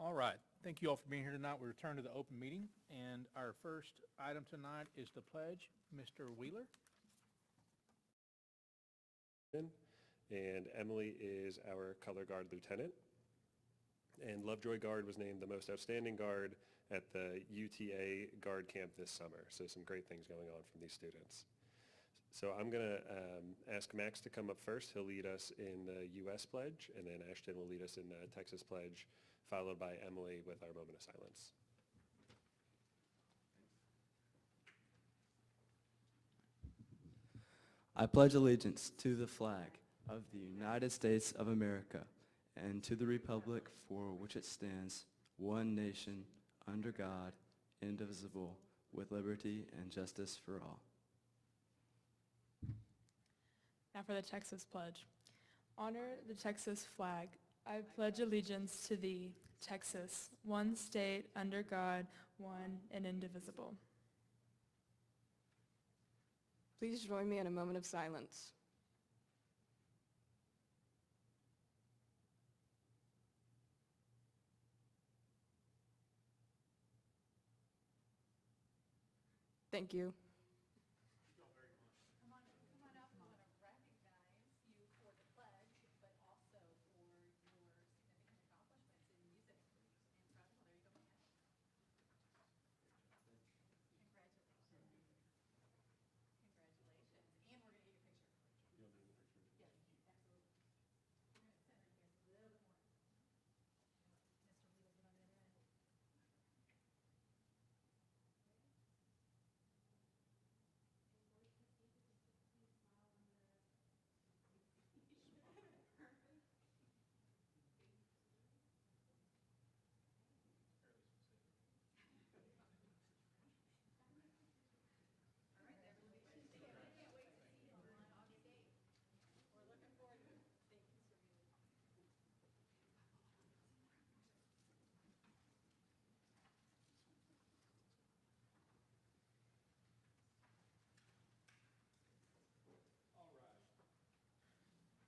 All right. Thank you all for being here tonight. We return to the open meeting, and our first item tonight is the pledge. Mr. Wheeler? And Emily is our color guard lieutenant. And Lovejoy Guard was named the most outstanding guard at the UTA Guard Camp this summer. So some great things going on from these students. So I'm going to ask Max to come up first. He'll lead us in the U.S. pledge, and then Ashton will lead us in the Texas pledge, followed by Emily with our moment of silence. I pledge allegiance to the flag of the United States of America and to the republic for which it stands, one nation, under God, indivisible, with liberty and justice for all. Now for the Texas pledge. Honor the Texas flag. I pledge allegiance to thee, Texas, one state, under God, one and indivisible. Please join me in a moment of silence. Thank you.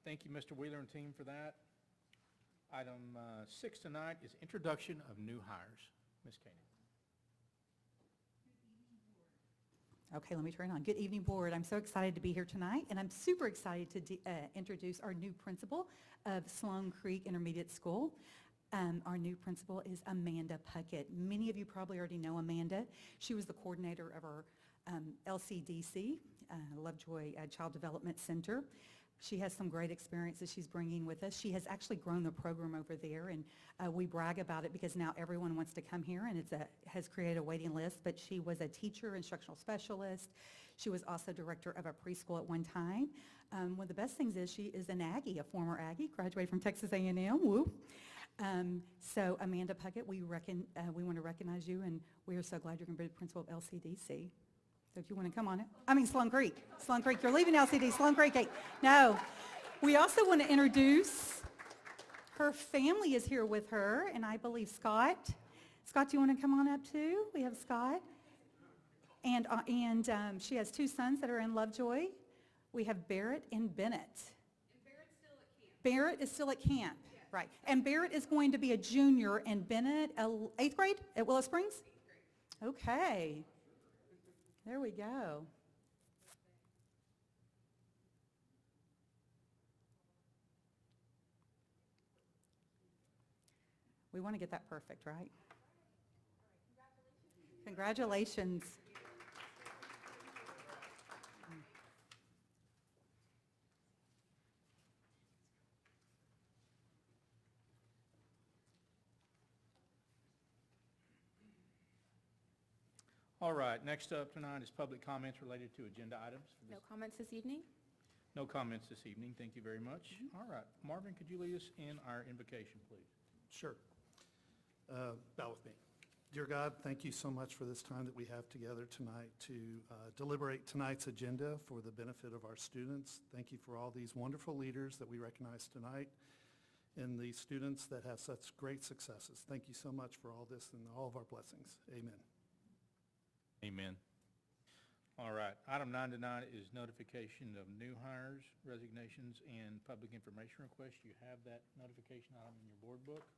Thank you, Mr. Wheeler and team, for that. Item 6 tonight is introduction of new hires. Ms. Koenig. Okay, let me turn it on. Good evening, board. I'm so excited to be here tonight, and I'm super excited to introduce our new principal of Sloan Creek Intermediate School. Our new principal is Amanda Puckett. Many of you probably already know Amanda. She was the coordinator of our LCDC, Lovejoy Child Development Center. She has some great experiences she's bringing with us. She has actually grown the program over there, and we brag about it because now everyone wants to come here, and has created a waiting list. But she was a teacher, instructional specialist. She was also director of a preschool at one time. One of the best things is she is an Aggie, a former Aggie, graduated from Texas A&M. Woo! So Amanda Puckett, we want to recognize you, and we are so glad you're going to be the principal of LCDC. So if you want to come on it. I mean Sloan Creek. Sloan Creek. You're leaving LCD. Sloan Creek. Hey. No. We also want to introduce, her family is here with her, and I believe Scott. Scott, do you want to come on up too? We have Scott. And she has 2 sons that are in Lovejoy. We have Barrett and Bennett. And Barrett's still at camp. Barrett is still at camp. Yes. Right. And Barrett is going to be a junior, and Bennett, 8th grade at Willow Springs? 8th grade. Okay. There we go. We want to get that perfect, right? Congratulations. All right, next up tonight is public comments related to agenda items. No comments this evening? No comments this evening. Thank you very much. All right, Marvin, could you lead us in our invocation, please? Sure. Bow with me. Dear God, thank you so much for this time that we have together tonight to deliberate tonight's agenda for the benefit of our students. Thank you for all these wonderful leaders that we recognize tonight and the students that have such great successes. Thank you so much for all this and all of our blessings. Amen. Amen. All right, item 9 tonight is notification of new hires, resignations, and public information requests. You have that notification item in your board book.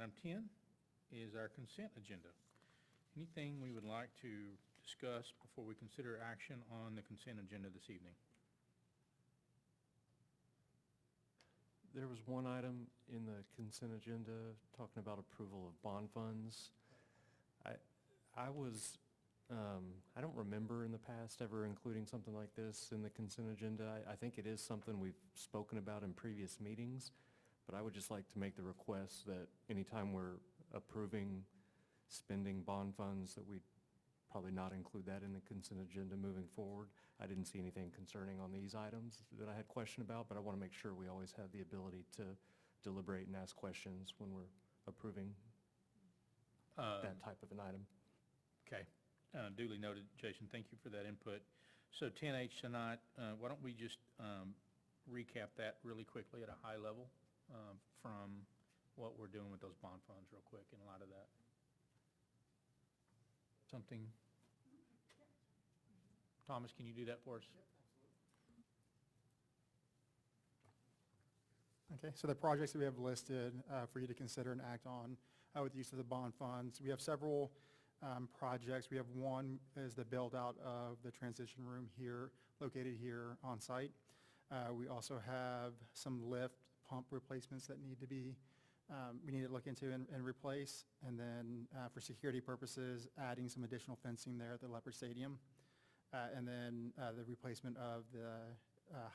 Item 10 is our consent agenda. Anything we would like to discuss before we consider action on the consent agenda this evening? There was one item in the consent agenda talking about approval of bond funds. I was, I don't remember in the past ever including something like this in the consent agenda. I think it is something we've spoken about in previous meetings, but I would just like to make the request that anytime we're approving spending bond funds, that we probably not include that in the consent agenda moving forward. I didn't see anything concerning on these items that I had question about, but I want to make sure we always have the ability to deliberate and ask questions when we're approving that type of an item. Okay, duly noted, Jason, thank you for that input. So 10H tonight, why don't we just recap that really quickly at a high level from what we're doing with those bond funds real quick in light of that? Something? Thomas, can you do that for us? Okay, so the projects that we have listed for you to consider and act on with the use of the bond funds, we have several projects. We have one is the build out of the transition room here, located here on site. We also have some lift pump replacements that need to be, we need to look into and replace. And then for security purposes, adding some additional fencing there at the Leopard Stadium. And then the replacement of the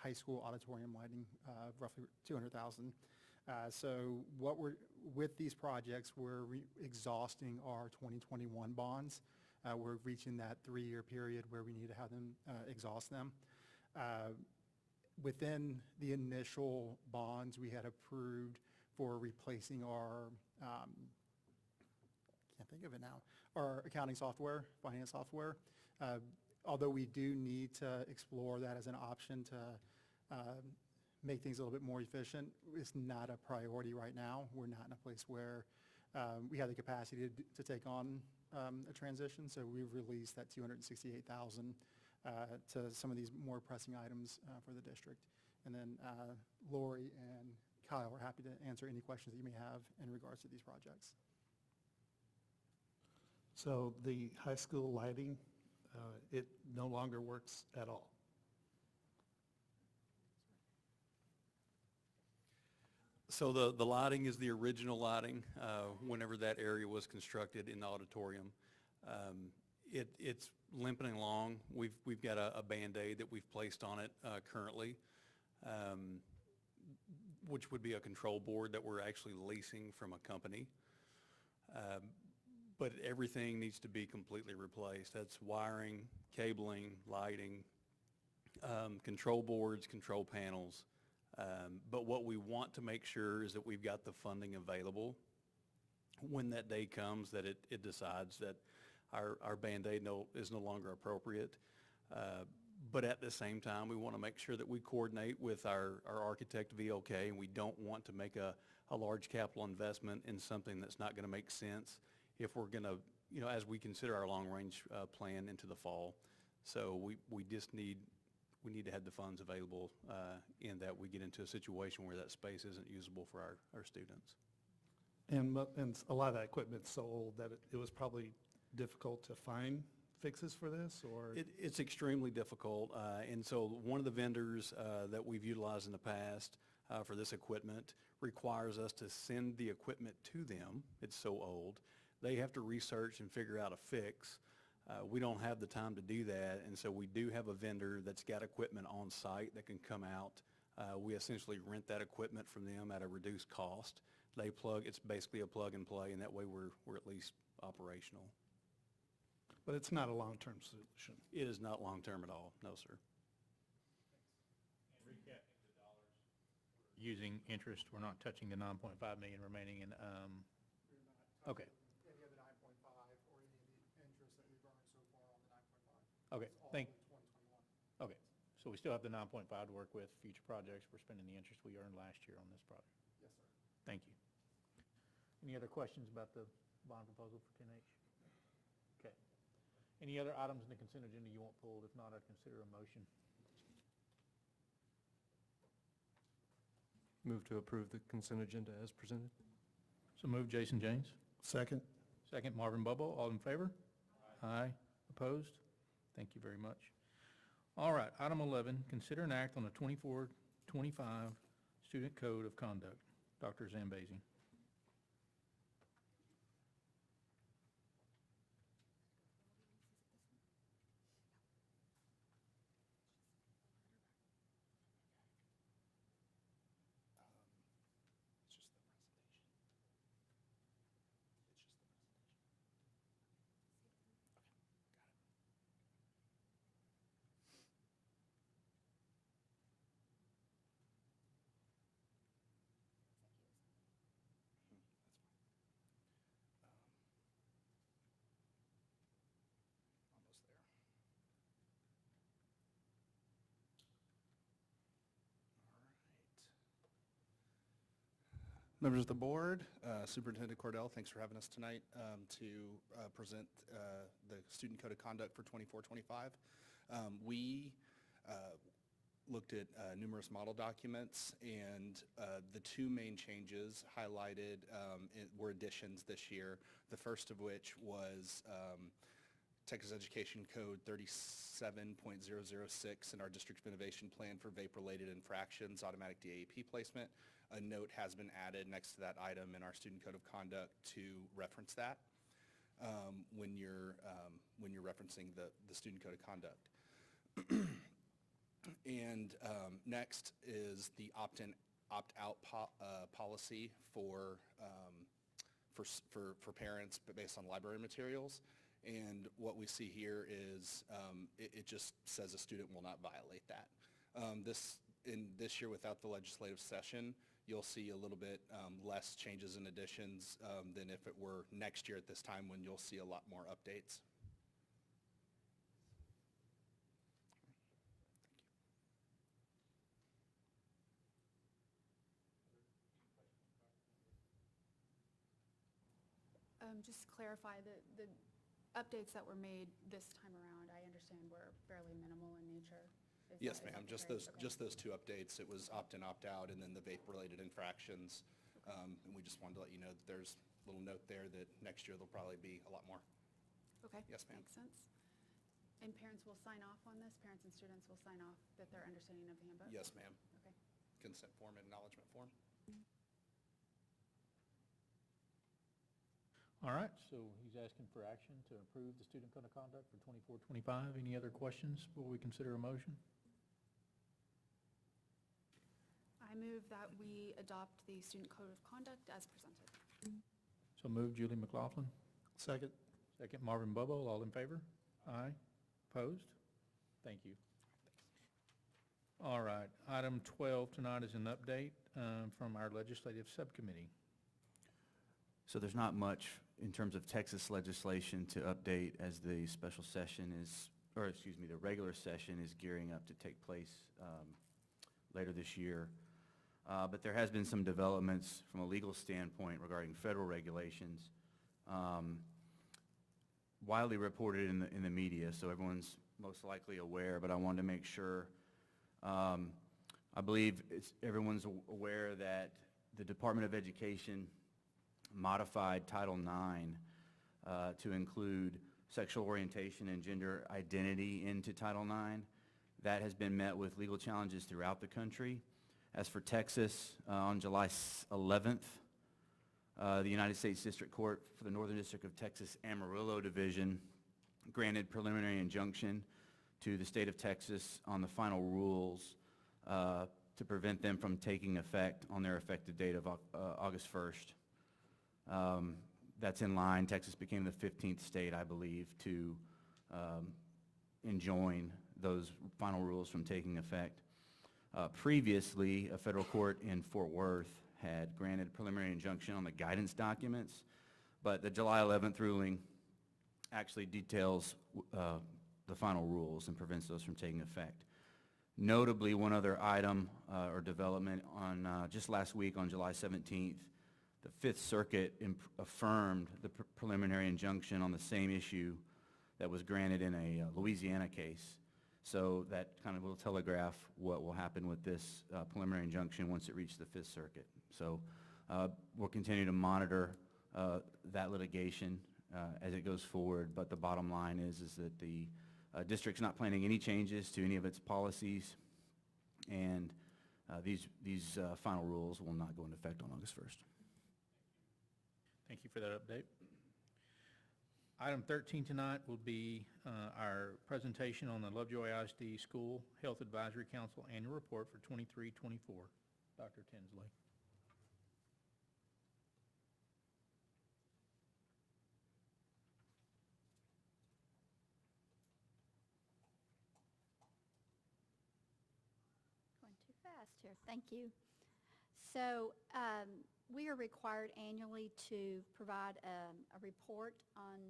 high school auditorium lighting, roughly $200,000. So what with these projects, we're exhausting our 2021 bonds. We're reaching that 3-year period where we need to have them exhaust them. Within the initial bonds, we had approved for replacing our, can't think of it now, our accounting software, finance software. Although we do need to explore that as an option to make things a little bit more efficient, it's not a priority right now. We're not in a place where we have the capacity to take on a transition, so we've released that $268,000 to some of these more pressing items for the district. And then Lori and Kyle are happy to answer any questions that you may have in regards to these projects. So the high school lighting, it no longer works at all. So the lighting is the original lighting whenever that area was constructed in the auditorium. It's limping along. We've got a Band-Aid that we've placed on it currently, which would be a control board that we're actually leasing from a company. But everything needs to be completely replaced. That's wiring, cabling, lighting, control boards, control panels. But what we want to make sure is that we've got the funding available when that day comes, that it decides that our Band-Aid is no longer appropriate. But at the same time, we want to make sure that we coordinate with our architect VLK, and we don't want to make a large capital investment in something that's not going to make sense if we're going to, as we consider our long-range plan into the fall. So we just need to have the funds available in that we get into a situation where that space isn't usable for our students. And a lot of that equipment's so old that it was probably difficult to find fixes for this, or? It's extremely difficult. And so one of the vendors that we've utilized in the past for this equipment requires us to send the equipment to them. It's so old. They have to research and figure out a fix. We don't have the time to do that, and so we do have a vendor that's got equipment on site that can come out. We essentially rent that equipment from them at a reduced cost. It's basically a plug and play, and that way we're at least operational. But it's not a long-term solution. It is not long-term at all, no, sir. And recapping the dollars, using interest, we're not touching the 9.5 million remaining in, okay. Any of the 9.5 or any of the interest that we've earned so far on the 9.5. Okay, It's all in 2021. Okay, so we still have the 9.5 to work with, future projects, we're spending the interest we earned last year on this project. Yes, sir. Thank you. Any other questions about the bond proposal for 10H? Okay. Any other items in the consent agenda you want pulled? If not, I'd consider a motion. Move to approve the consent agenda as presented. So moved, Jason James. Second. Second, Marvin Bobo. All in favor? Aye. Opposed? Thank you very much. All right, item 11, consider an act on the 24-25 Student Code of Conduct. Dr. Zambezi. Members of the board, Superintendent Cordell, thanks for having us tonight to present the Student Code of Conduct for 24-25. We looked at numerous model documents, and the two main changes highlighted were additions this year, the first of which was Texas Education Code 37.006 in our District of Innovation Plan for vape-related infractions, automatic DAEP placement. A note has been added next to that item in our Student Code of Conduct to reference that when you're referencing the Student Code of Conduct. And next is the opt-in, opt-out policy for parents, but based on library materials. And what we see here is it just says a student will not violate that. This year, without the legislative session, you'll see a little bit less changes and additions than if it were next year at this time, when you'll see a lot more updates. Just to clarify, the updates that were made this time around, I understand were fairly minimal in nature. Yes, ma'am, just those two updates. It was opt-in, opt-out, and then the vape-related infractions. And we just wanted to let you know that there's a little note there that next year there'll probably be a lot more. Okay. Yes, ma'am. Makes sense. And parents will sign off on this? Parents and students will sign off that they're understanding of the handbook? Yes, ma'am. Okay. Consent form and acknowledgement form. All right, so he's asking for action to approve the Student Code of Conduct for 24-25. Any other questions before we consider a motion? I move that we adopt the Student Code of Conduct as presented. So moved, Julie McLaughlin. Second. Second, Marvin Bobo. All in favor? Aye. Opposed? Thank you. All right, item 12 tonight is an update from our legislative subcommittee. So there's not much in terms of Texas legislation to update as the special session is, or excuse me, the regular session is gearing up to take place later this year. But there has been some developments from a legal standpoint regarding federal regulations, widely reported in the media, so everyone's most likely aware, but I wanted to make sure. I believe everyone's aware that the Department of Education modified Title IX to include sexual orientation and gender identity into Title IX. That has been met with legal challenges throughout the country. As for Texas, on July 11th, the United States District Court for the Northern District of Texas Amarillo Division granted preliminary injunction to the state of Texas on the final rules to prevent them from taking effect on their effective date of August 1st. That's in line. Texas became the 15th state, I believe, to enjoin those final rules from taking effect. Previously, a federal court in Fort Worth had granted preliminary injunction on the guidance documents, but the July 11th ruling actually details the final rules and prevents those from taking effect. Notably, one other item or development on just last week on July 17th, the Fifth Circuit affirmed the preliminary injunction on the same issue that was granted in a Louisiana case. So that kind of will telegraph what will happen with this preliminary injunction once it reaches the Fifth Circuit. So We'll continue to monitor that litigation as it goes forward, but the bottom line is that the district's not planning any changes to any of its policies, and these final rules will not go into effect on August 1st. Thank you for that update. Item 13 tonight will be our presentation on the Lovejoy ISD School Health Advisory Council Annual Report for 23-24. Dr. Tinsley. Going too fast here. Thank you. So we are required annually to provide a report on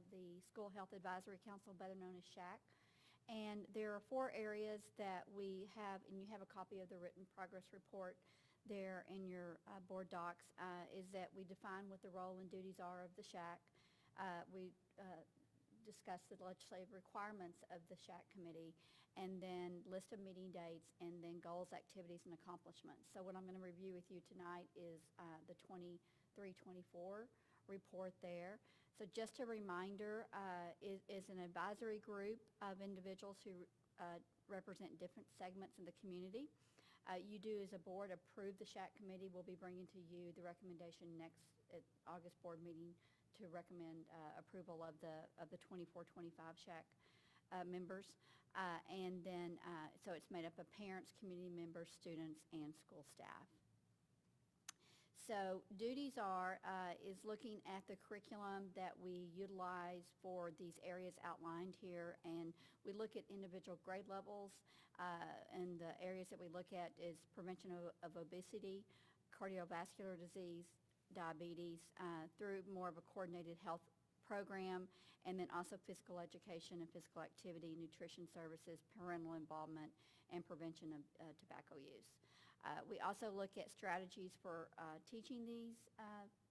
the School Health Advisory Council, better known as SHAC. And there are 4 areas that we have, and you have a copy of the written progress report there in your board docs, is that we define what the role and duties are of the SHAC. We discuss the legislative requirements of the SHAC committee, and then list of meeting dates, and then goals, activities, and accomplishments. So what I'm going to review with you tonight is the 23-24 report there. So just a reminder, is an advisory group of individuals who represent different segments in the community. You do, as a board, approve the SHAC committee. We'll be bringing to you the recommendation next at August board meeting to recommend approval of the 24-25 SHAC members. And then, so it's made up of parents, community members, students, and school staff. So duties is looking at the curriculum that we utilize for these areas outlined here, and we look at individual grade levels, and the areas that we look at is prevention of obesity, cardiovascular disease, diabetes, through more of a coordinated health program, and then also physical education and physical activity, nutrition services, parental involvement, and prevention of tobacco use. We also look at strategies for teaching these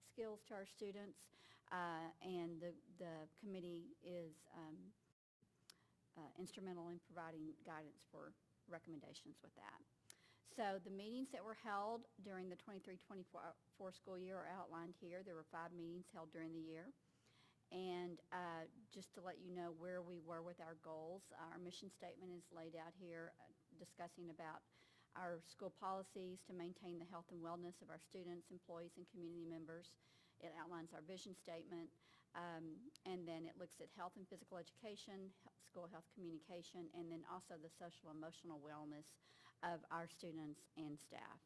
skills to our students, and the committee is instrumental in providing guidance for recommendations with that. So the meetings that were held during the 23-24 school year are outlined here. There were 5 meetings held during the year. And just to let you know where we were with our goals, our mission statement is laid out here, discussing about our school policies to maintain the health and wellness of our students, employees, and community members. It outlines our vision statement, and then it looks at health and physical education, school health communication, and then also the social emotional wellness of our students and staff.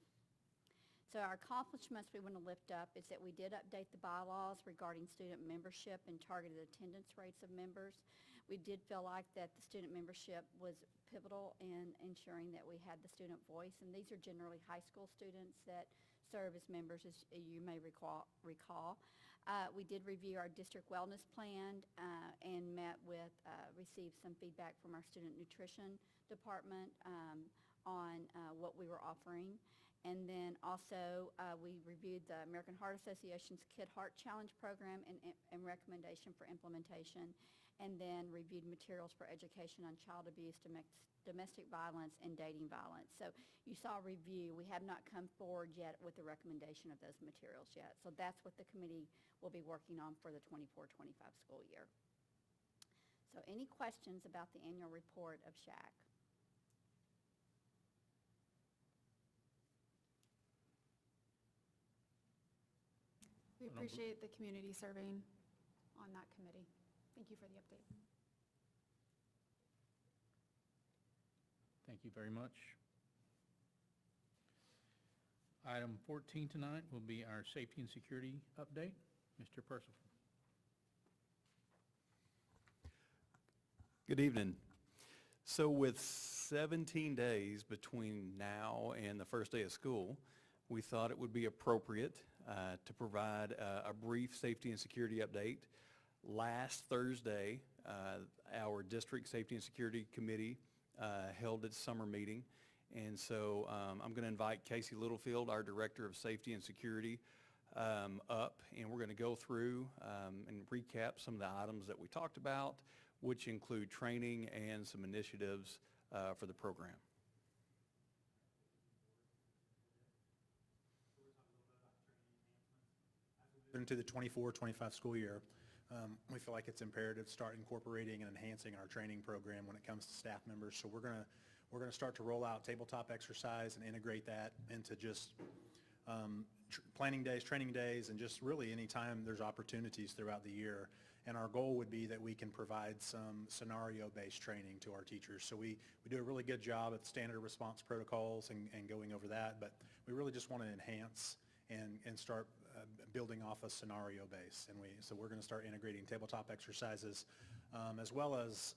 So our accomplishments we want to lift up is that we did update the bylaws regarding student membership and targeted attendance rates of members. We did feel like that the student membership was pivotal in ensuring that we had the student voice, and these are generally high school students that serve as members, as you may recall. We did review our district wellness plan and received some feedback from our student nutrition department on what we were offering. And then also, we reviewed the American Heart Association's Kid Heart Challenge program and recommendation for implementation, and then reviewed materials for education on child abuse, domestic violence, and dating violence. So you saw a review. We have not come forward yet with the recommendation of those materials yet. So that's what the committee will be working on for the 24-25 school year. So any questions about the annual report of SHAC? We appreciate the community serving on that committee. Thank you for the update. Thank you very much. Item 14 tonight will be our safety and security update. Mr. Percival. Good evening. So with 17 days between now and the first day of school, we thought it would be appropriate to provide a brief safety and security update. Last Thursday, our district safety and security committee held its summer meeting, and so I'm going to invite Casey Littlefield, our director of safety and security, up, and we're going to go through and recap some of the items that we talked about, which include training and some initiatives for the program. into the 24-25 school year, we feel like it's imperative to start incorporating and enhancing our training program when it comes to staff members. So we're gonna start to roll out tabletop exercise and integrate that into just planning days, training days, and just really anytime there's opportunities throughout the year. And our goal would be that we can provide some scenario-based training to our teachers. So we do a really good job at standard response protocols and going over that, but we really just want to enhance and start building off a scenario base. So we're going to start integrating tabletop exercises, as well as,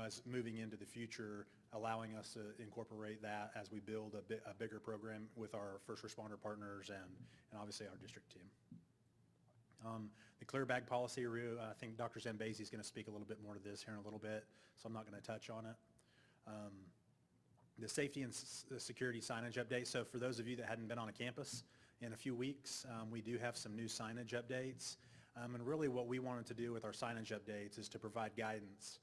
as moving into the future, allowing us to incorporate that as we build a bigger program with our first responder partners and obviously our district team. The clear bag policy review, I think Dr. Zambezi is going to speak a little bit more to this here in a little bit, so I'm not going to touch on it. The safety and security signage update. So for those of you that hadn't been on a campus in a few weeks, we do have some new signage updates. And really what we wanted to do with our signage updates is to provide guidance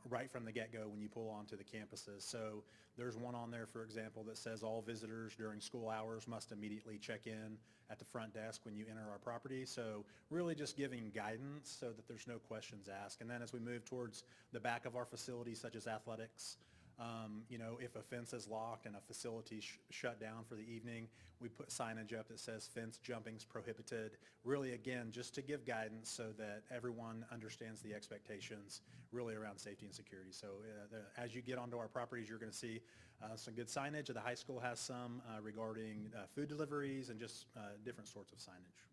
right from the get-go when you pull onto the campuses. So there's one on there, for example, that says all visitors during school hours must immediately check in at the front desk when you enter our property. So really just giving guidance so that there's no questions asked. And then as we move towards the back of our facilities, such as athletics, if a fence is locked and a facility shut down for the evening, we put signage up that says fence jumping's prohibited. Really, again, just to give guidance so that everyone understands the expectations really around safety and security. So as you get onto our properties, you're going to see some good signage. The high school has some regarding food deliveries and just different sorts of signage.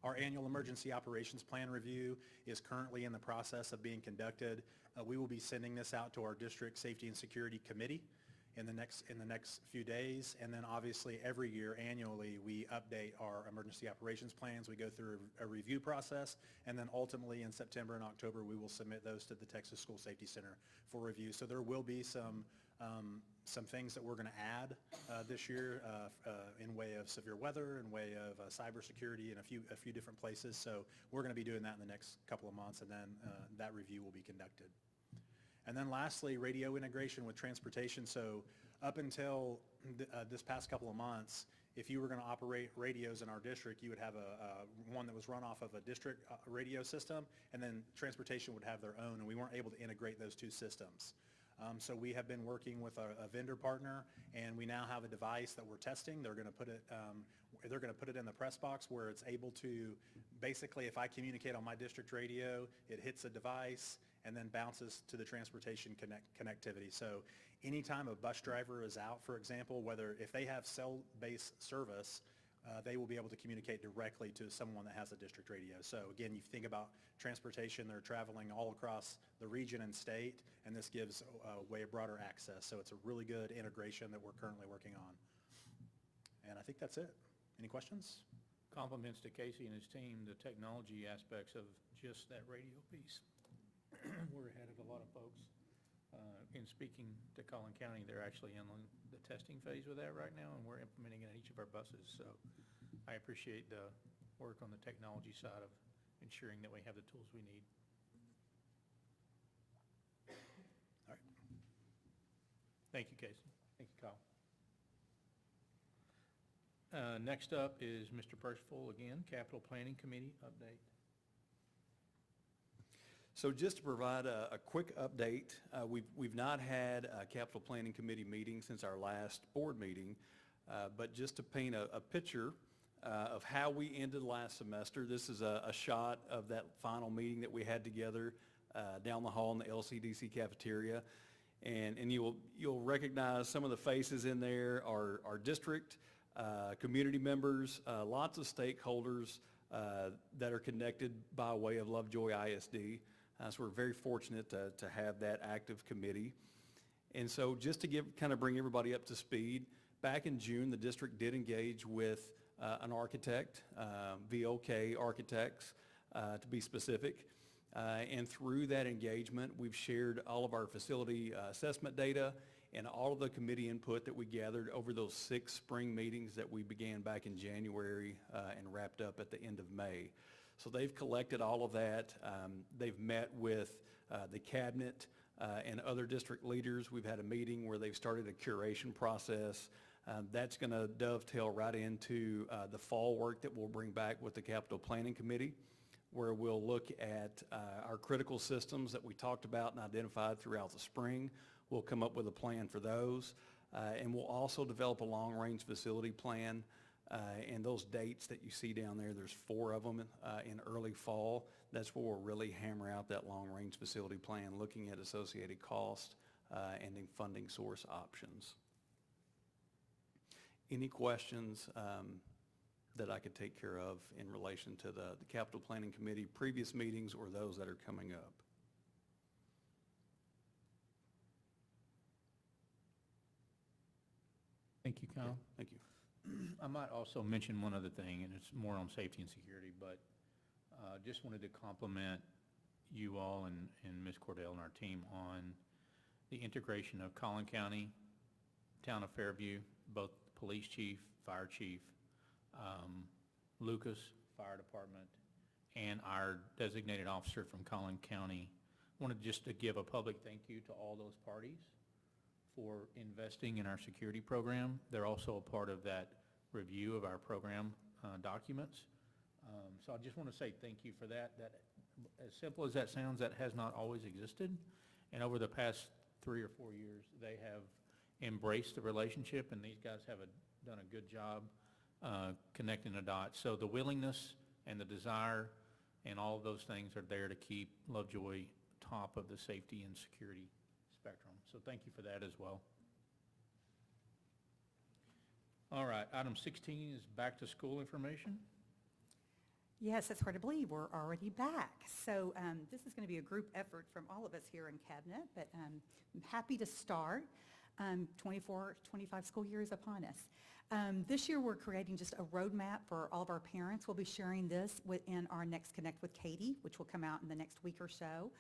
Our annual emergency operations plan review is currently in the process of being conducted. We will be sending this out to our district safety and security committee in the next few days. And then obviously every year annually we update our emergency operations plans. We go through a review process, and then ultimately in September and October we will submit those to the Texas School Safety Center for review. So there will be some things that we're going to add this year in way of severe weather, in way of cybersecurity, in a few different places. So we're going to be doing that in the next couple of months, and then that review will be conducted. And then lastly, radio integration with transportation. So up until this past couple of months, if you were going to operate radios in our district, you would have one that was run off of a district radio system, and then transportation would have their own, and we weren't able to integrate those two systems. So we have been working with a vendor partner, and we now have a device that we're testing. They're going to put it in the press box where it's able to, basically, if I communicate on my district radio, it hits a device and then bounces to the transportation connectivity. So anytime a bus driver is out, for example, if they have cell-based service, they will be able to communicate directly to someone that has a district radio. So again, you think about transportation, they're traveling all across the region and state, and this gives way broader access. So it's a really good integration that we're currently working on. And I think that's it. Any questions? Compliments to Casey and his team, the technology aspects of just that radio piece. We're ahead of a lot of folks. In speaking to Collin County, they're actually in the testing phase with that right now, and we're implementing it in each of our buses. So I appreciate the work on the technology side of ensuring that we have the tools we need. All right. Thank you, Casey. Thank you, Kyle. Next up is Mr. Percival again, Capital Planning Committee update. So just to provide a quick update, we've not had a capital planning committee meeting since our last board meeting, but just to paint a picture of how we ended last semester, this is a shot of that final meeting that we had together down the hall in the LCDC cafeteria. And you'll recognize some of the faces in there, our district, community members, lots of stakeholders that are connected by way of Lovejoy ISD. So we're very fortunate to have that active committee. And so just to bring everybody up to speed, back in June, the district did engage with an architect, VOK Architects, to be specific. And through that engagement, we've shared all of our facility assessment data and all of the committee input that we gathered over those 6 spring meetings that we began back in January and wrapped up at the end of May. So they've collected all of that. They've met with the cabinet and other district leaders. We've had a meeting where they've started a curation process That's going to dovetail right into the fall work that we'll bring back with the Capital Planning Committee, where we'll look at our critical systems that we talked about and identified throughout the spring. We'll come up with a plan for those. And we'll also develop a long-range facility plan. And those dates that you see down there, there's 4 of them in early fall. That's where we'll really hammer out that long-range facility plan, looking at associated cost and then funding source options. Any questions that I could take care of in relation to the Capital Planning Committee previous meetings or those that are coming up? Thank you, Kyle. Thank you. I might also mention one other thing, and it's more on safety and security, but just wanted to compliment you all and Ms. Cordell and our team on the integration of Collin County, Town of Fairview, both police chief, fire chief, Lucas Fire Department, and our designated officer from Collin County. Wanted just to give a public thank you to all those parties for investing in our security program. They're also a part of that review of our program documents. So I just want to say thank you for that. That, as simple as that sounds, that has not always existed. And over the past 3 or 4 years, they have embraced the relationship, and these guys have done a good job connecting the dots. So the willingness and the desire and all of those things are there to keep Lovejoy top of the safety and security spectrum. So thank you for that as well. All right, item 16 is back to school information. Yes, it's hard to believe we're already back. So this is going to be a group effort from all of us here in Cabinet, but I'm happy to start. 24-25 school year is upon us. This year we're creating just a roadmap for all of our parents. We'll be sharing this in our next Connect with Katie, which will come out in the next week or so.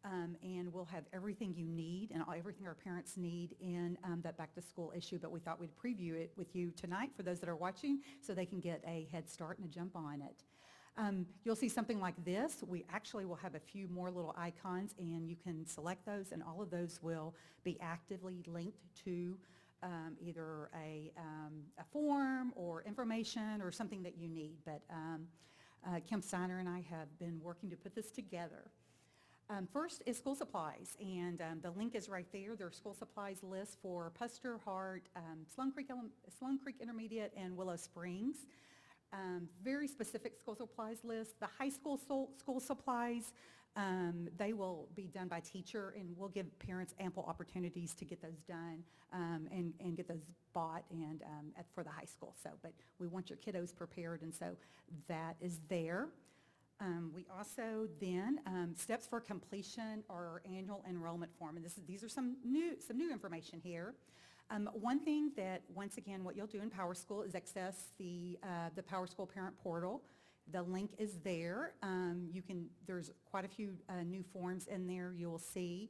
And we'll have everything you need and everything our parents need in that back to school issue, but we thought we'd preview it with you tonight for those that are watching so they can get a head start and a jump on it. You'll see something like this. We actually will have a few more little icons, and you can select those, and all of those will be actively linked to either a form or information or something that you need. But Kim Steiner and I have been working to put this together. First is school supplies, and the link is right there. There are school supplies lists for Puster, Hart, Sloan Creek Intermediate, and Willow Springs. Very specific school supplies list. The high school school supplies, they will be done by teacher, and we'll give parents ample opportunities to get those done and get those bought and for the high school. So, but we want your kiddos prepared, and so that is there. We also then, steps for completion our annual enrollment form, and these are some new information here. One thing that, once again, what you'll do in PowerSchool is access the PowerSchool Parent Portal. The link is there. There's quite a few new forms in there you will see.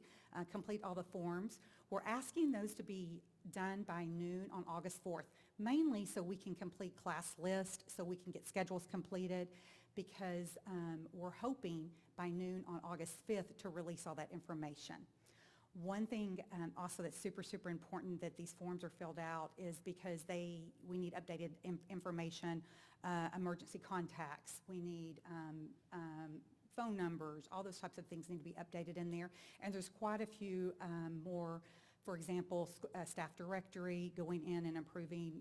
Complete all the forms. We're asking those to be done by noon on August 4th, mainly so we can complete class list, so we can get schedules completed, because we're hoping by noon on August 5th to release all that information. One thing also that's super important that these forms are filled out is because we need updated information, emergency contacts, we need phone numbers, all those types of things need to be updated in there. And there's quite a few more, for example, staff directory, going in and improving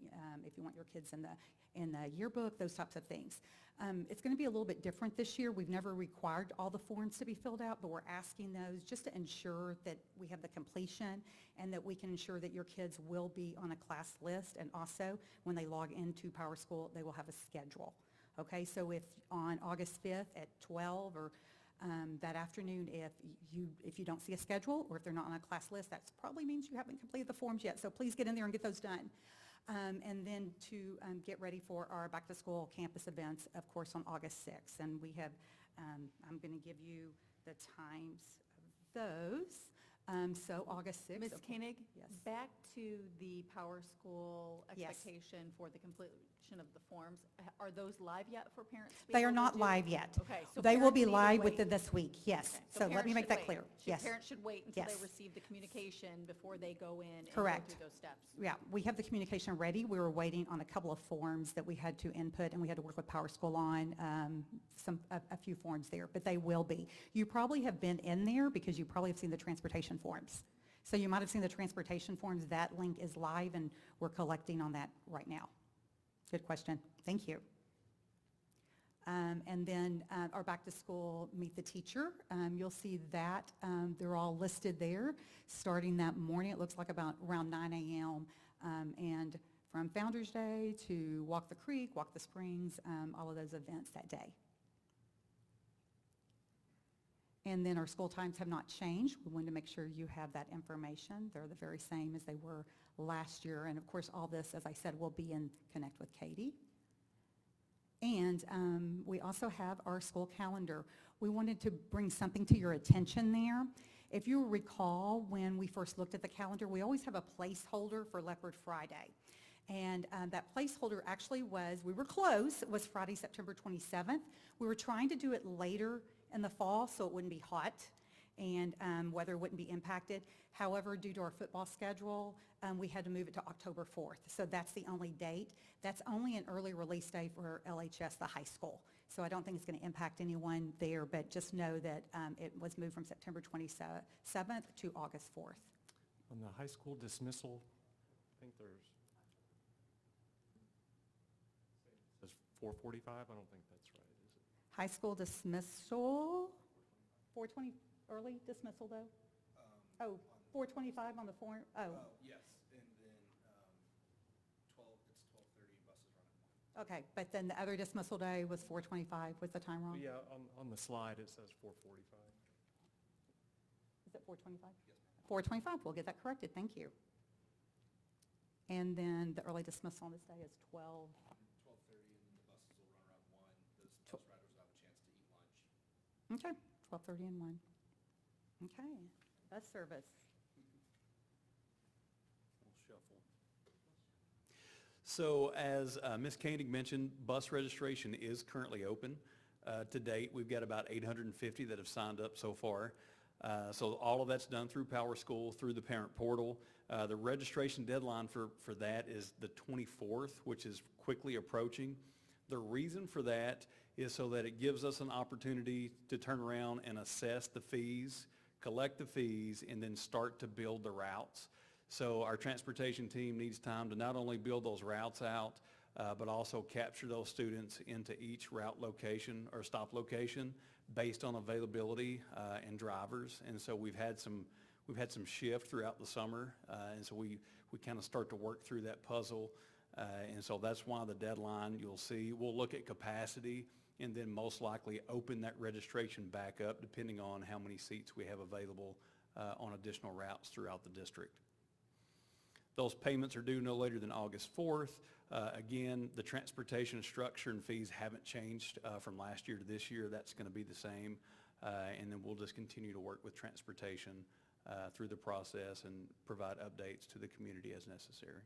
if you want your kids in the yearbook, those types of things. It's going to be a little bit different this year. We've never required all the forms to be filled out, but we're asking those just to ensure that we have the completion and that we can ensure that your kids will be on a class list, and also when they log into PowerSchool, they will have a schedule. Okay, so if on August 5th at 12 or that afternoon, if you don't see a schedule or if they're not on a class list, that probably means you haven't completed the forms yet. So please get in there and get those done. And then to get ready for our back-to-school campus events, of course, on August 6th. And we have, I'm going to give you the times of those. So August 6th. Ms. Koenig? Yes. Back to the Power School Yes. expectation for the completion of the forms. Are those live yet for parents to be They are able to not do? live yet. Okay. so They will parents be need to live wait. within this week, yes. Okay, So let parents me make should that wait. clear. Yes. Parents should wait until they Yes. receive the communication before they go in and go Correct. through those steps. Yeah, we have the communication ready. We were waiting on a couple of forms that we had to input, and we had to work with Power School on a few forms there, but they will be. You probably have been in there because you probably have seen the transportation forms. So you might have seen the transportation forms. That link is live, and we're collecting on that right now. Good question. Thank you. And then our back-to-school Meet the Teacher, you'll see that. They're all listed there, starting that morning. It looks like about around 9 a.m. And from Founder's Day to Walk the Creek, Walk the Springs, all of those events that day. And then our school times have not changed. We wanted to make sure you have that information. They're the very same as they were last year. And of course, all this, as I said, will be in Connect with Katie. And we also have our school calendar. We wanted to bring something to your attention there. If you recall, when we first looked at the calendar, we always have a placeholder for Leopard Friday. And that placeholder actually we were close. It was Friday, September 27th. We were trying to do it later in the fall so it wouldn't be hot and weather wouldn't be impacted. However, due to our football schedule, we had to move it to October 4th. So that's the only date. That's only an early release day for LHS, the high school. So I don't think it's going to impact anyone there, but just know that it was moved from September 27th to August 4th. On the high school dismissal, I think there's, it says 4:45, I don't think that's right, is it? High school dismissal, 4:20, early dismissal though? 4:25 on the form, Yes, and then 12:30 buses run at 1. Okay, but then the other dismissal day was 4:25, was the time wrong? Yeah, on the slide, it says 4:45. Is it 4:25? Yes, ma'am. 4:25, we'll get that corrected, thank you. And then the early dismissal on this day is 12. 12:30, and then the buses will run around 1. Those bus riders will have a chance to eat lunch. Okay, 12:30 and 1. Okay, bus service. We'll shuffle. So as Ms. Koenig mentioned, bus registration is currently open. To date, we've got about 850 that have signed up so far. So all of that's done through Power School, through the parent portal. The registration deadline for that is the 24th, which is quickly approaching. The reason for that is so that it gives us an opportunity to turn around and assess the fees, collect the fees, and then start to build the routes. So our transportation team needs time to not only build those routes out, but also capture those students into each route location or stop location based on availability and drivers. And so we've had some shift throughout the summer, and so we kind of start to work through that puzzle. And so that's why the deadline, you'll see, we'll look at capacity and then most likely open that registration back up depending on how many seats we have available on additional routes throughout the district. Those payments are due no later than August 4th. Again, the transportation structure and fees haven't changed from last year to this year. That's going to be the same. And then we'll just continue to work with transportation through the process and provide updates to the community as necessary.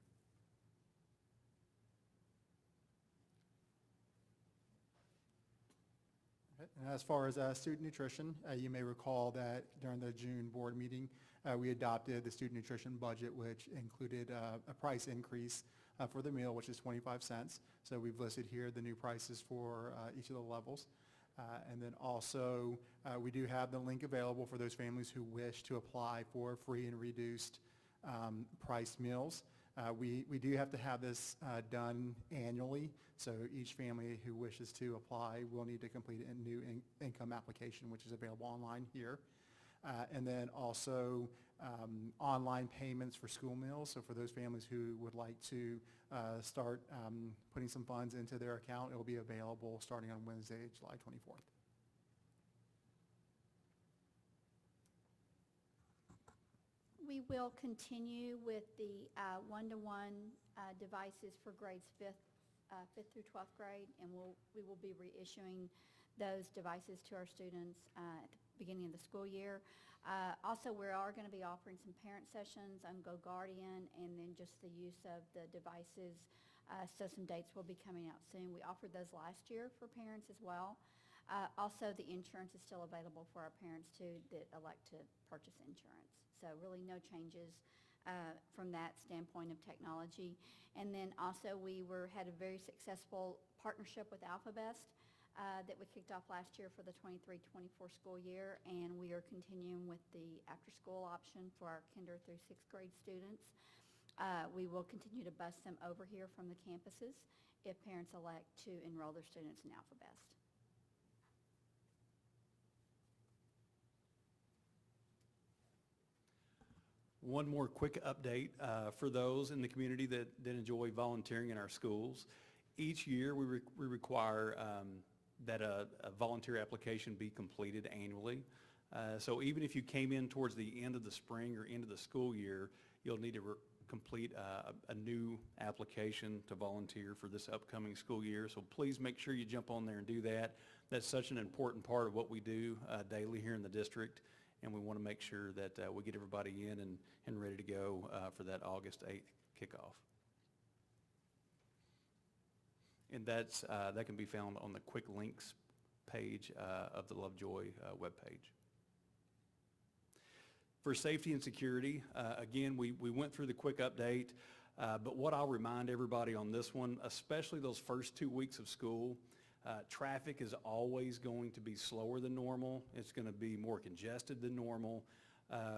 And as far as student nutrition, you may recall that during the June board meeting, we adopted the student nutrition budget, which included a price increase for the meal, which is 25 cents. So we've listed here the new prices for each of the levels. And then also, we do have the link available for those families who wish to apply for free and reduced price meals. We do have to have this done annually, so each family who wishes to apply will need to complete a new income application, which is available online here. And then also online payments for school meals. So for those families who would like to start putting some funds into their account, it will be available starting on Wednesday, July 24th. We will continue with the one-to-one devices for grades 5th through 12th grade, and we will be reissuing those devices to our students beginning of the school year. Also, we are going to be offering some parent sessions on Go Guardian and then just the use of the devices. So some dates will be coming out soon. We offered those last year for parents as well. Also, the insurance is still available for our parents too that elect to purchase insurance. So really no changes from that standpoint of technology. And then also we had a very successful partnership with AlphaBest that we kicked off last year for the 23-24 school year, and we are continuing with the after-school option for our kinder through 6th grade students. We will continue to bus them over here from the campuses if parents elect to enroll their students in AlphaBest. One more quick update for those in the community that enjoy volunteering in our schools. Each year, we require that a volunteer application be completed annually. So even if you came in towards the end of the spring or end of the school year, you'll need to complete a new application to volunteer for this upcoming school year. So please make sure you jump on there and do that. That's such an important part of what we do daily here in the district. And we want to make sure that we get everybody in and ready to go for that August 8th kickoff. And that can be found on the quick links page of the Lovejoy webpage. For safety and security, again, we went through the quick update, but what I'll remind everybody on this one, especially those first 2 weeks of school, traffic is always going to be slower than normal. It's going to be more congested than normal,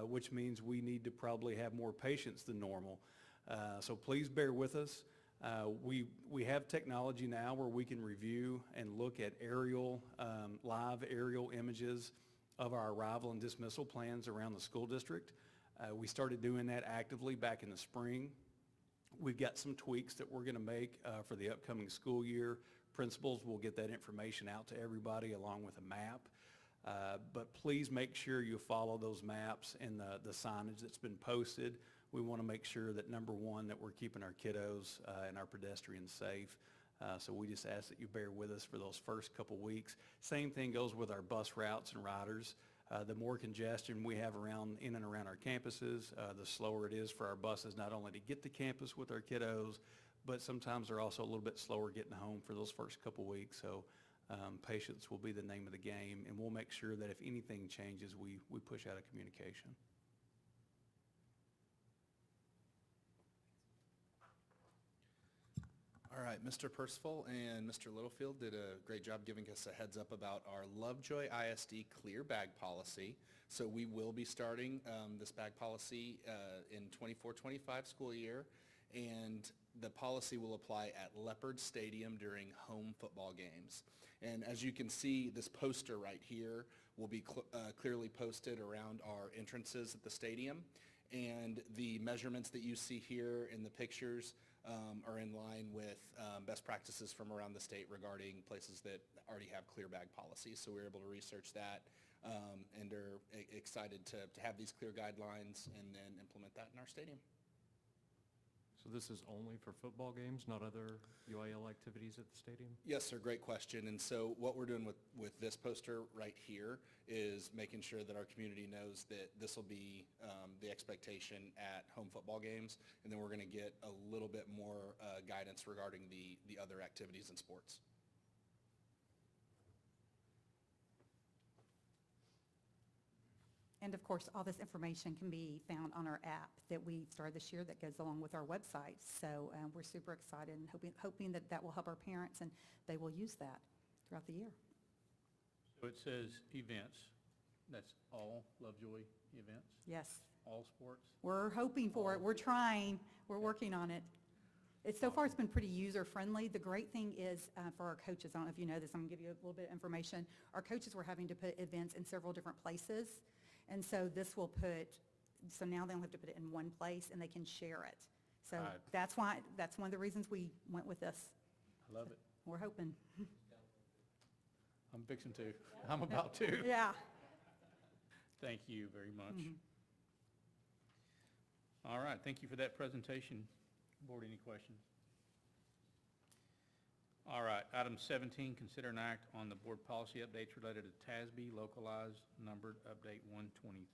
which means we need to probably have more patience than normal. So please bear with us. We have technology now where we can review and look at live aerial images of our arrival and dismissal plans around the school district. We started doing that actively back in the spring. We've got some tweaks that we're going to make for the upcoming school year. Principals will get that information out to everybody along with a map. But please make sure you follow those maps and the signage that's been posted. We want to make sure that, number one, that we're keeping our kiddos and our pedestrians safe. So we just ask that you bear with us for those first couple weeks. Same thing goes with our bus routes and riders. The more congestion we have in and around our campuses, the slower it is for our buses not only to get to campus with our kiddos, but sometimes they're also a little bit slower getting home for those first couple weeks. So patience will be the name of the game, and we'll make sure that if anything changes, we push out a communication. All right, Mr. Percival and Mr. Littlefield did a great job giving us a heads up about our Lovejoy ISD clear bag policy. So we will be starting this bag policy in 24-25 school year, and the policy will apply at Leopard Stadium during home football games. And as you can see, this poster right here will be clearly posted around our entrances at the stadium. And the measurements that you see here in the pictures are in line with best practices from around the state regarding places that already have clear bag policies. So we were able to research that and are excited to have these clear guidelines and then implement that in our stadium. So this is only for football games, not other UIL activities at the stadium? Yes, sir, great question. And so what we're doing with this poster right here is making sure that our community knows that this will be the expectation at home football games, and then we're going to get a little bit more guidance regarding the other activities in sports. And of course, all this information can be found on our app that we started this year that goes along with our website. So we're super excited and hoping that that will help our parents and they will use that throughout the year. So it says events. That's all Lovejoy events? Yes. All sports? We're hoping for it. We're trying. We're working on it. So far, it's been pretty user-friendly. The great thing is for our coaches, I don't know if you know this, I'm going to give you a little bit of information. Our coaches were having to put events in several different places. And so this will so now they don't have to put it in one place and they can share it. So Right. that's one of the reasons we went with this. I love it. We're hoping. I'm fixing to. I'm about to. Yeah. Thank you very much. Mhm. All right, thank you for that presentation. Board, any questions? All right, item 17, consider an act on the board policy updates related to TASB localized numbered update 123.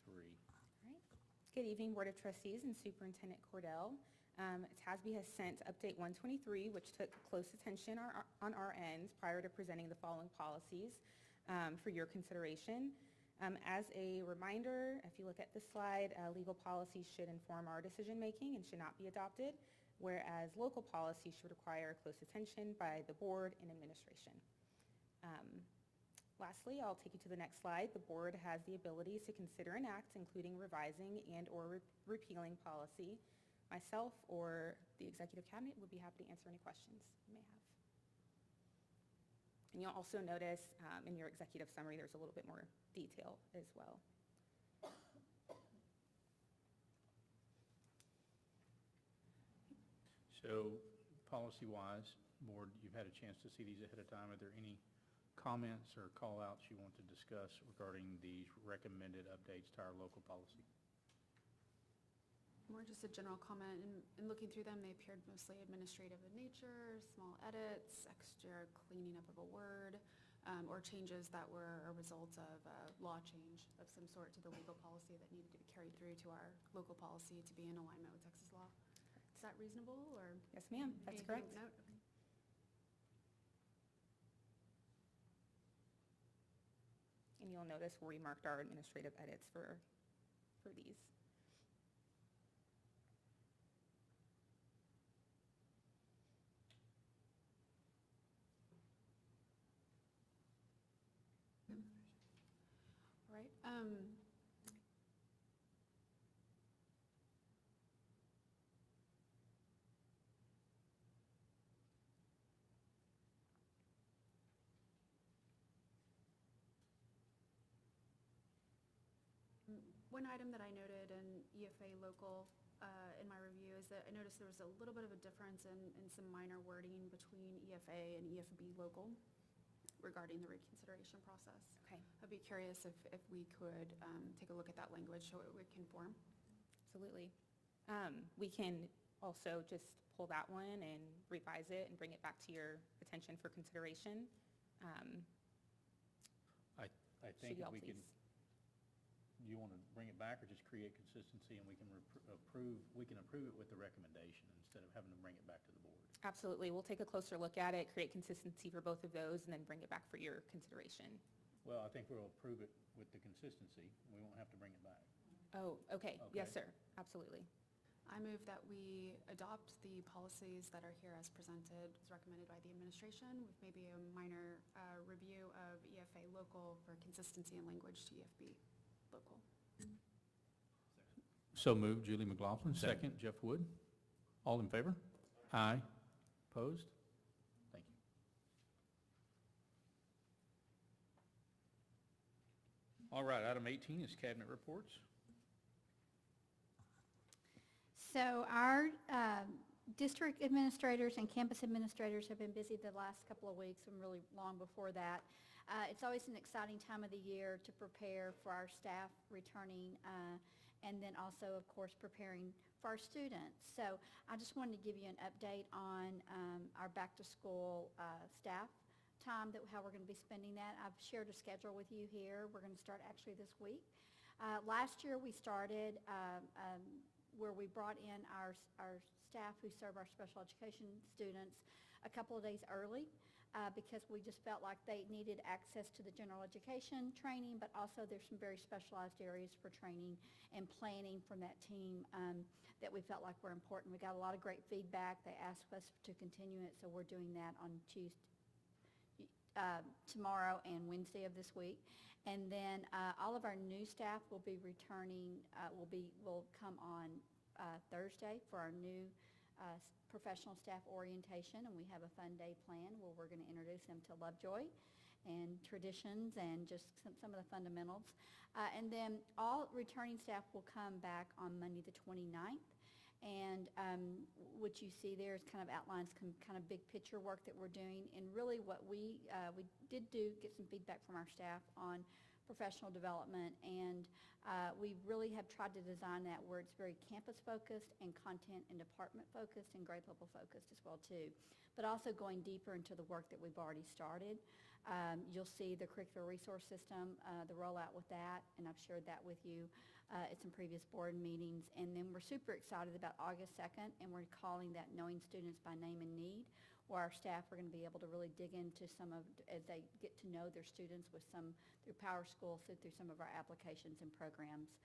All right. Good evening, Board of Trustees and Superintendent Cordell. TASB has sent Update 123, which took close attention on our end prior to presenting the following policies for your consideration. As a reminder, if you look at this slide, legal policies should inform our decision-making and should not be adopted, whereas local policies should require close attention by the board and administration. Lastly, I'll take you to the next slide. The board has the ability to consider an act, including revising and/or repealing policy. Myself or the executive cabinet would be happy to answer any questions you may have. And you'll also notice in your executive summary, there's a little bit more detail as well. So policy-wise, board, you've had a chance to see these ahead of time. Are there any comments or call-outs you want to discuss regarding these recommended updates to our local policy? More just a general comment. In looking through them, they appeared mostly administrative in nature, small edits, extra cleaning up of a word, or changes that were a result of a law change of some sort to the legal policy that needed to be carried through to our local policy to be in alignment with Texas law. Is that reasonable, or? Yes, ma'am, that's anything correct. of note? Okay. And you'll notice where we marked our administrative edits for these. All right. One item that I noted in EFA local in my review is that I noticed there was a little bit of a difference in some minor wording between EFA and EFB local regarding the reconsideration process. Okay. I'd be curious if we could take a look at that language so it would conform. Absolutely. We can also just pull that one and revise it and bring it back to your attention for consideration. I think Should y'all if we can, please? you want to bring it back or just create consistency and we can approve it with the recommendation instead of having to bring it back to the board? Absolutely. We'll take a closer look at it, create consistency for both of those, and then bring it back for your consideration. Well, I think we'll approve it with the consistency. We won't have to bring it back. Oh, okay. Yes, Okay. sir. Absolutely. I move that we adopt the policies that are here as presented, as recommended by the administration, with maybe a minor review of EFA local for consistency in language to EFB local. So moved, Julie McLaughlin. Second, Jeff Wood. All in favor? Aye. Opposed? Thank you. All right, item 18 is cabinet reports. So our district administrators and campus administrators have been busy the last couple of weeks and really long before that. It's always an exciting time of the year to prepare for our staff returning and then also, of course, preparing for our students. So I just wanted to give you an update on our back-to-school staff time, how we're going to be spending that. I've shared a schedule with you here. We're going to start actually this week. Last year we started where we brought in our staff who serve our special education students a couple of days early because we just felt like they needed access to the general education training, but also there's some very specialized areas for training and planning from that team that we felt like were important. We got a lot of great feedback. They asked us to continue it, so we're doing that on tomorrow and Wednesday of this week. And then all of our new staff will be returning, will come on Thursday for our new professional staff orientation, and we have a fun day planned where we're going to introduce them to Lovejoy and traditions and just some of the fundamentals. And then all returning staff will come back on Monday the 29th. And what you see there is kind of outlines some kind of big picture work that we're doing. And really what we did get some feedback from our staff on professional development, and we really have tried to design that where it's very campus-focused and content and department-focused and grade level focused as well too, but also going deeper into the work that we've already started. You'll see the curricular resource system, the rollout with that, and I've shared that with you at some previous board meetings. And then we're super excited about August 2nd, and we're calling that Knowing Students by Name and Need, where our staff are going to be able to really dig into some of, as they get to know their students with some, through Power School, through some of our applications and programs.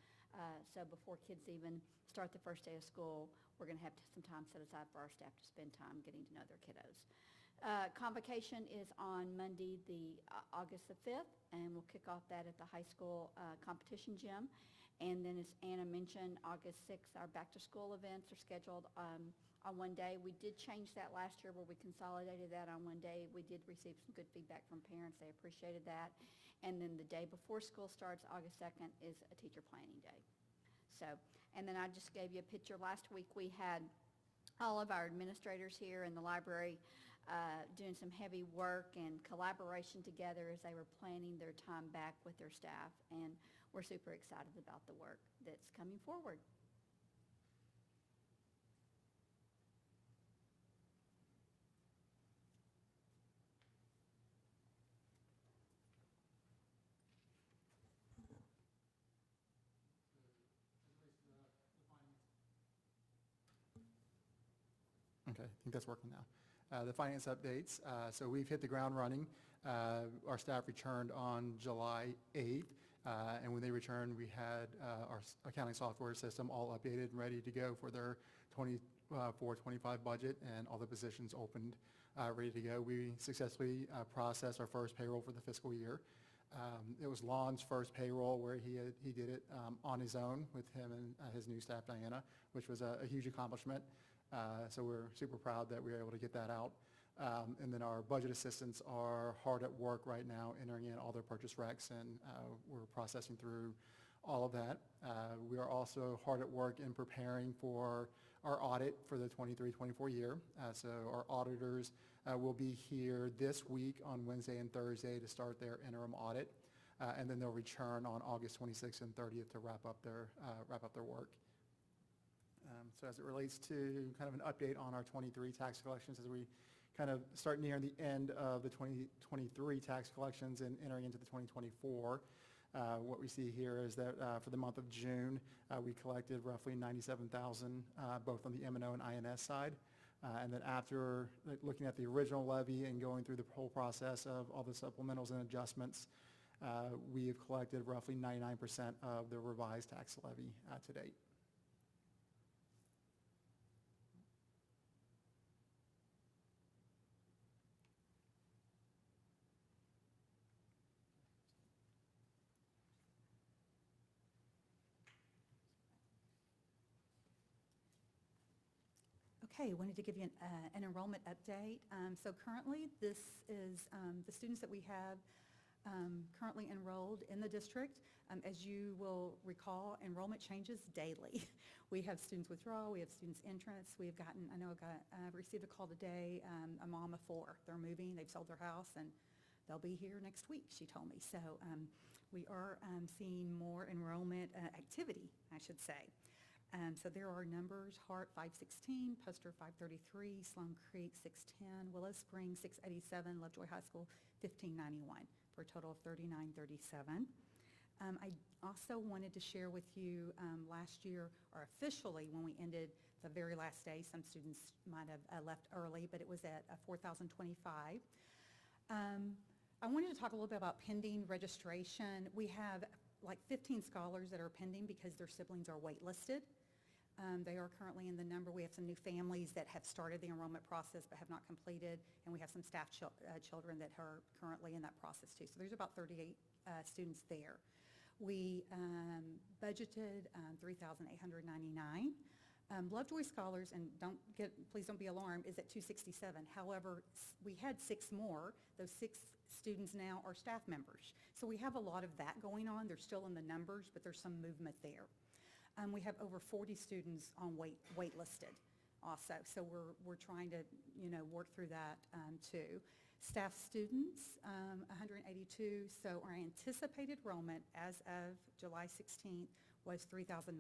So before kids even start the first day of school, we're going to have some time set aside for our staff to spend time getting to know their kiddos. Convocation is on Monday, August the 5th, and we'll kick off that at the high school competition gym. And then, as Anna mentioned, August 6th, our back-to-school events are scheduled on one day. We did change that last year where we consolidated that on one day. We did receive some good feedback from parents. They appreciated that. And then the day before school starts, August 2nd, is a teacher planning day. So, and then I just gave you a picture. Last week we had all of our administrators here in the library doing some heavy work and collaboration together as they were planning their time back with their staff. And we're super excited about the work that's coming forward. Okay, I think that's working now. The finance updates. So we've hit the ground running. Our staff returned on July 8th, and when they returned, we had our accounting software system all updated and ready to go for their 24-25 budget, and all the positions opened, ready to go. We successfully processed our first payroll for the fiscal year. It was Lon's first payroll where he did it on his own with him and his new staff, Diana, which was a huge accomplishment. So we're super proud that we were able to get that out. And then our budget assistants are hard at work right now entering in all their purchase recs, and we're processing through all of that. We are also hard at work in preparing for our audit for the 23-24 year. So our auditors will be here this week on Wednesday and Thursday to start their interim audit. And then they'll return on August 26th and 30th to wrap up their work. So as it relates to kind of an update on our 23 tax collections, as we kind of start nearing the end of the 2023 tax collections and entering into the 2024, what we see here is that for the month of June, we collected roughly $97,000, both on the M&O and INS side. And then after looking at the original levy and going through the whole process of all the supplementals and adjustments, we have collected roughly 99% of the revised tax levy to date. Okay, wanted to give you an enrollment update. So currently, this is the students that we have currently enrolled in the district. As you will recall, enrollment changes daily. We have students withdraw, we have students entrance. We've gotten, I've received a call today, a mom of 4. They're moving, they've sold their house, and they'll be here next week, she told me. So we are seeing more enrollment activity, I should say. So there are numbers: Hart 516, Poster 533, Sloan Creek 610, Willow Springs 687, Lovejoy High School 1591, for a total of 3937. I also wanted to share with you last year, or officially when we ended the very last day, some students might have left early, but it was at 4,025. I wanted to talk a little bit about pending registration. We have like 15 scholars that are pending because their siblings are waitlisted. They are currently in the number. We have some new families that have started the enrollment process but have not completed, and we have some staff children that are currently in that process too. So there's about 38 students there. We budgeted $3,899. Lovejoy Scholars, and please don't be alarmed, is at 267. However, we had 6 more. Those 6 students now are staff members. So we have a lot of that going on. They're still in the numbers, but there's some movement there. We have over 40 students on waitlisted also. So we're trying to, work through that too. Staff students, 182, so our anticipated enrollment as of July 16th was 3,937.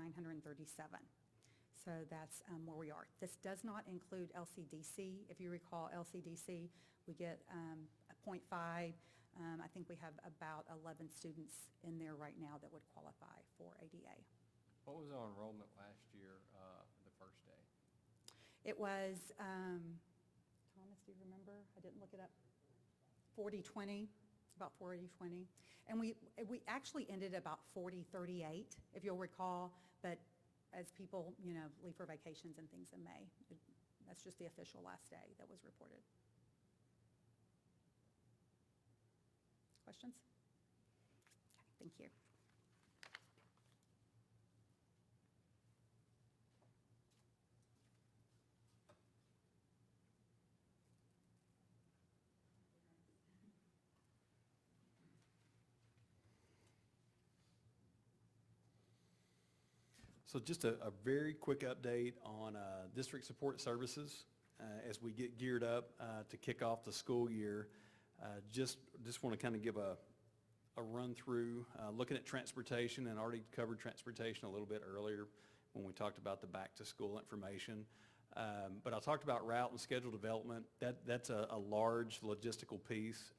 So that's where we are. This does not include LCDC. If you recall, LCDC, we get a .5. I think we have about 11 students in there right now that would qualify for ADA. What was our enrollment last year, the first day? It was, Thomas, do you remember? I didn't look it up. 40-20, about 40-20. And we actually ended about 40-38, if you'll recall, but as people, leave for vacations and things in May. That's just the official last day that was reported. Questions? Okay, thank you. So just a very quick update on district support services as we get geared up to kick off the school year. Just want to kind of give a run through, looking at transportation, and already covered transportation a little bit earlier when we talked about the back to school information. But I talked about route and schedule development. That's a large logistical piece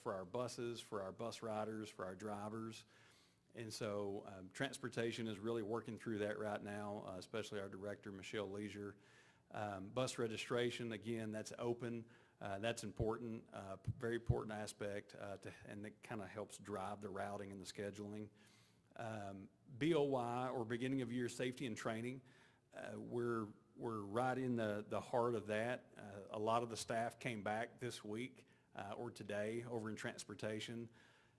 for our buses, for our bus riders, for our drivers. And so transportation is really working through that right now, especially our director, Michelle Leisure. Bus registration, again, that's open. That's important, very important aspect, and it kind of helps drive the routing and the scheduling. BOY, or beginning of year safety and training, we're right in the heart of that. A lot of the staff came back this week or today over in transportation.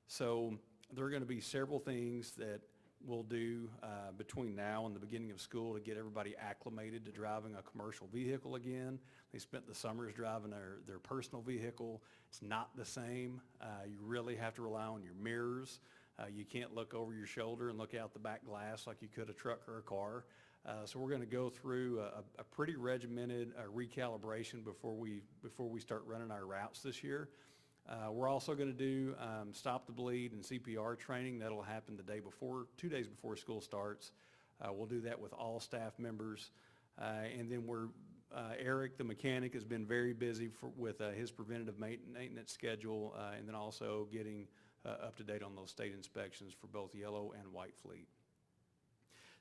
So there are going to be several things that we'll do between now and the beginning of school to get everybody acclimated to driving a commercial vehicle again. They spent the summers driving their personal vehicle. It's not the same. You really have to rely on your mirrors. You can't look over your shoulder and look out the back glass like you could a truck or a car. So we're going to go through a pretty regimented recalibration before we start running our routes this year. We're also going to do stop the bleed and CPR training. That'll happen the day before, 2 days before school starts. We'll do that with all staff members. And then Eric, the mechanic, has been very busy with his preventative maintenance schedule, and then also getting up to date on those state inspections for both yellow and white fleet.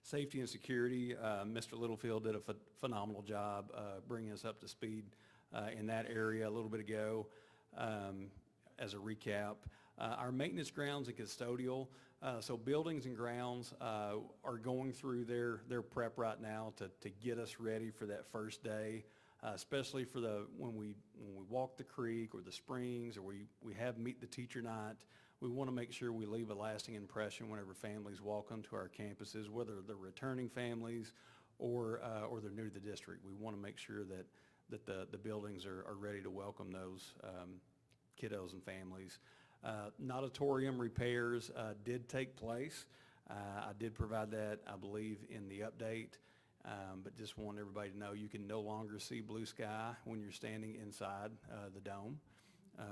Safety and security, Mr. Littlefield did a phenomenal job bringing us up to speed in that area a little bit ago. As a recap, our maintenance grounds and custodial, so buildings and grounds are going through their prep right now to get us ready for that first day, especially for when we walk the creek or the springs, or we have meet the teacher night. We want to make sure we leave a lasting impression whenever families walk onto our campuses, whether they're returning families or they're new to the district. We want to make sure that the buildings are ready to welcome those kiddos and families. Natatorium repairs did take place. I did provide that, I believe, in the update, but just want everybody to know you can no longer see blue sky when you're standing inside the dome,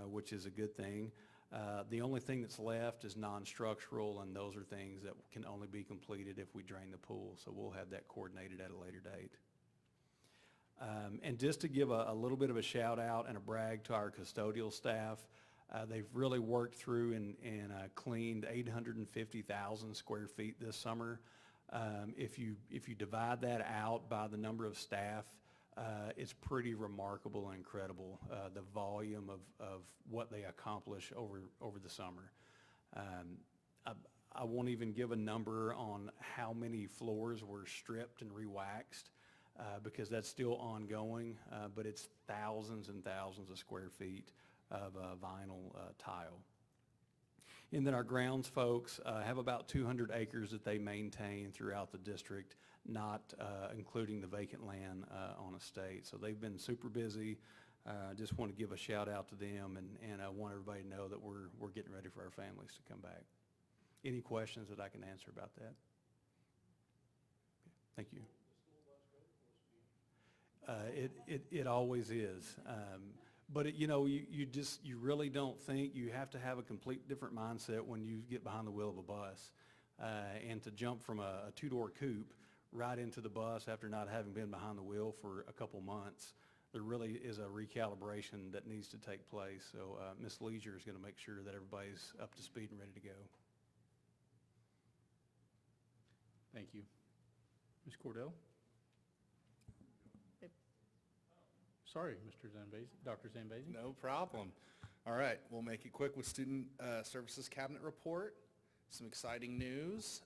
which is a good thing. The only thing that's left is non-structural, and those are things that can only be completed if we drain the pool, so we'll have that coordinated at a later date. And just to give a little bit of a shout out and a brag to our custodial staff, they've really worked through and cleaned 850,000 square feet this summer. If you divide that out by the number of staff, it's pretty remarkable and incredible, the volume of what they accomplish over the summer. I won't even give a number on how many floors were stripped and re-waxed, because that's still ongoing, but it's thousands and thousands of square feet of vinyl tile. And then our grounds folks have about 200 acres that they maintain throughout the district, not including the vacant land on a state. So they've been super busy. Just want to give a shout out to them, and I want everybody to know that we're getting ready for our families to come back. Any questions that I can answer about that? Thank you. It always is. But, you really don't think, you have to have a complete different mindset when you get behind the wheel of a bus. And to jump from a two-door coupe right into the bus after not having been behind the wheel for a couple months, there really is a recalibration that needs to take place. So Ms. Leisure is going to make sure that everybody's up to speed and ready to go. Thank you. Ms. Cordell? Sorry, Mr. Zambezi, Dr. Zambezi? No problem. All right, we'll make it quick with Student Services Cabinet Report. Some exciting news.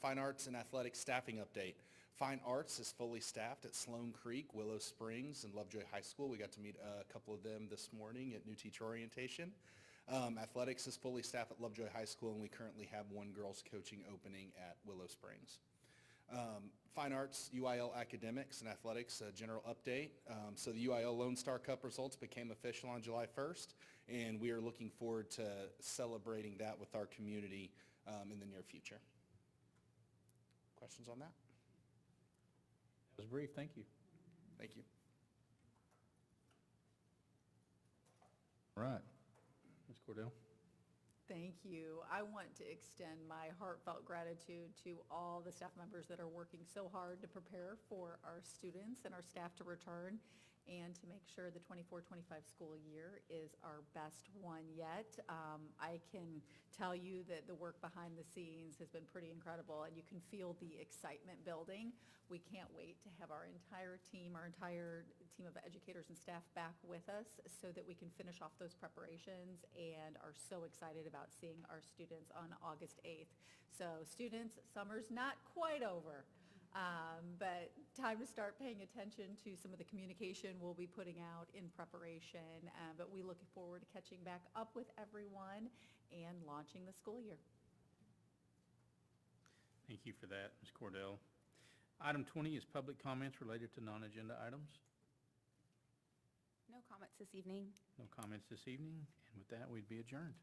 Fine Arts and Athletics Staffing Update. Fine Arts is fully staffed at Sloan Creek, Willow Springs, and Lovejoy High School. We got to meet a couple of them this morning at new teacher orientation. Athletics is fully staffed at Lovejoy High School, and we currently have one girls coaching opening at Willow Springs. Fine Arts, UIL Academics and Athletics, general update. So the UIL Lone Star Cup results became official on July 1st, and we are looking forward to celebrating that with our community in the near future. Questions on that? That was brief, thank you. Thank you. All right. Ms. Cordell? Thank you. I want to extend my heartfelt gratitude to all the staff members that are working so hard to prepare for our students and our staff to return and to make sure the 24-25 school year is our best one yet. I can tell you that the work behind the scenes has been pretty incredible, and you can feel the excitement building. We can't wait to have our entire team of educators and staff back with us so that we can finish off those preparations, and are so excited about seeing our students on August 8th. So students, summer's not quite over. But time to start paying attention to some of the communication we'll be putting out in preparation. But we look forward to catching back up with everyone and launching the school year. Thank you for that, Ms. Cordell. Item 20 is public comments related to non-agenda items. No comments this evening. No comments this evening, and with that, we'd be adjourned.